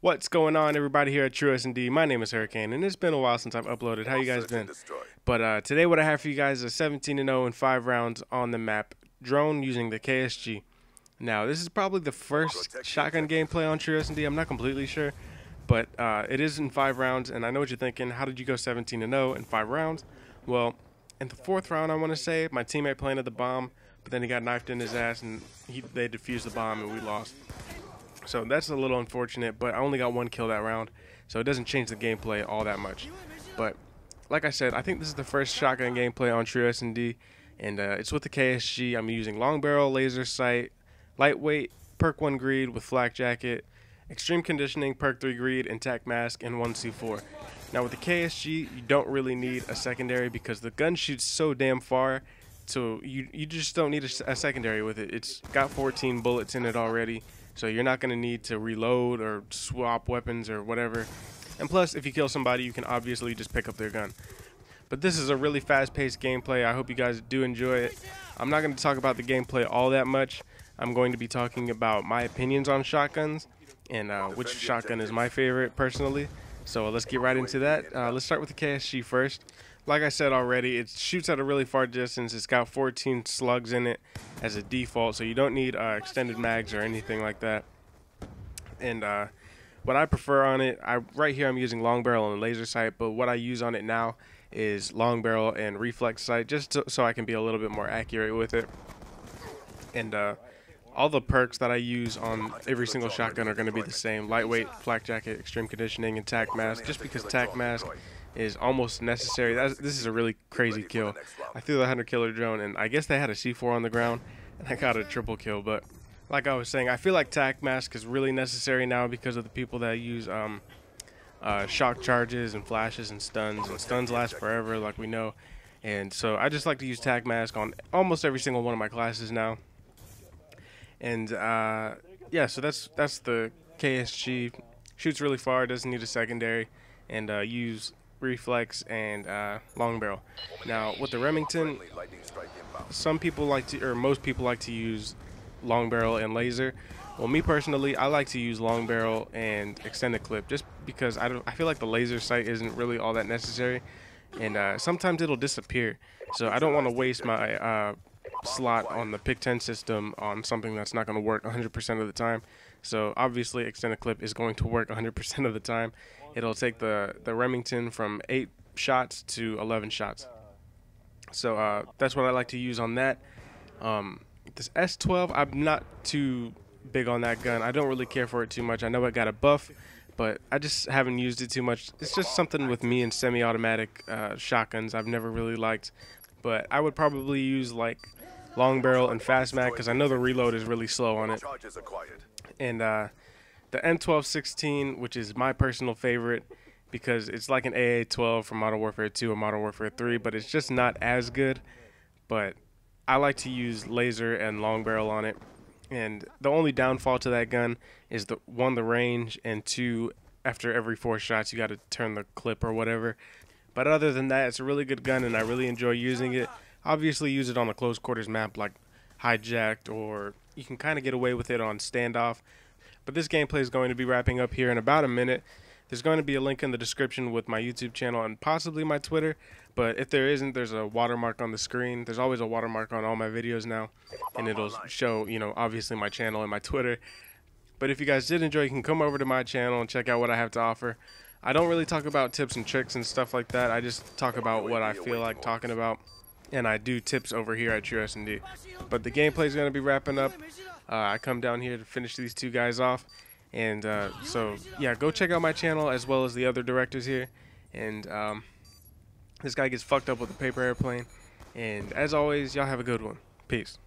What's going on, everybody here at TrueSnD? My name is Hurricane, and it's been a while since I've uploaded. How you guys been? But today what I have for you guys is 17-0 in 5 rounds on the map drone using the KSG. Now, this is probably the first shotgun gameplay on TrueSnD. I'm not completely sure, but it is in 5 rounds, and I know what you're thinking. How did you go 17-0 in 5 rounds? Well, in the 4th round, I want to say, my teammate planted the bomb, but then he got knifed in his ass, and they defused the bomb, and we lost. So that's a little unfortunate, but I only got 1 kill that round, so it doesn't change the gameplay all that much. But like I said, I think this is the first shotgun gameplay on TrueSnD, and it's with the KSG. I'm using long barrel, laser sight, lightweight, perk 1 greed with flak jacket, extreme conditioning, perk 3 greed, and tac mask, and 1 C4. Now with the KSG, you don't really need a secondary because the gun shoots so damn far, so you just don't need a secondary with it. It's got 14 bullets in it already. So you're not going to need to reload or swap weapons or whatever. And plus, if you kill somebody, you can obviously just pick up their gun. But this is a really fast-paced gameplay. I hope you guys do enjoy it. I'm not going to talk about the gameplay all that much. I'm going to be talking about my opinions on shotguns and which shotgun is my favorite personally. So let's get right into that. Let's start with the KSG first. Like I said already, it shoots at a really far distance. It's got 14 slugs in it as a default, so you don't need extended mags or anything like that. And what I prefer on it, right here I'm using long barrel and laser sight, but what I use on it now is long barrel and reflex sight, just so I can be a little bit more accurate with it. And all the perks that I use on every single shotgun are going to be the same: lightweight, flak jacket, extreme conditioning, and tac mask, just because tac mask is almost necessary. This is a really crazy kill. I threw the 100 killer drone, and I guess they had a C4 on the ground, and I got a triple kill. But like I was saying, I feel like tac mask is really necessary now because of the people that use shock charges and flashes and stuns last forever, like we know. And so I just like to use tac mask on almost every single one of my classes now. And yeah, so that's the KSG. Shoots really far, doesn't need a secondary, and use reflex and long barrel. Now with the Remington, some people like to, or most people like to use long barrel and laser. Well, me personally, I like to use long barrel and extended clip, just because I feel like the laser sight isn't really all that necessary, and sometimes it'll disappear. So I don't want to waste my slot on the pick 10 system on something that's not going to work 100% of the time. So obviously extended clip is going to work 100% of the time. It'll take the Remington from 8 shots to 11 shots. So that's what I like to use on that. This S12, I'm not too big on that gun. I don't really care for it too much. I know it got a buff, but I just haven't used it too much. It's just something with me and semi-automatic shotguns I've never really liked. But I would probably use like long barrel and fast mag because I know the reload is really slow on it. And the M1216, which is my personal favorite because it's like an AA-12 from Modern Warfare 2 or Modern Warfare 3, but it's just not as good. But I like to use laser and long barrel on it. And the only downfall to that gun is the range, and 2, after every 4 shots you got to turn the clip or whatever. But other than that, it's a really good gun and I really enjoy using it. Obviously use it on a close quarters map like Hijacked, or you can kind of get away with it on Standoff. But this gameplay is going to be wrapping up here in about a minute. There's going to be a link in the description with my YouTube channel and possibly my Twitter. But if there isn't, there's a watermark on the screen. There's always a watermark on all my videos now. And it'll show, you know, obviously my channel and my Twitter. But if you guys did enjoy, you can come over to my channel and check out what I have to offer. I don't really talk about tips and tricks and stuff like that. I just talk about what I feel like talking about. And I do tips over here at TrueSnD. But the gameplay is going to be wrapping up. I come down here to finish these 2 guys off. And so, yeah, go check out my channel as well as the other directors here. And this guy gets fucked up with a paper airplane. And as always, y'all have a good one. Peace.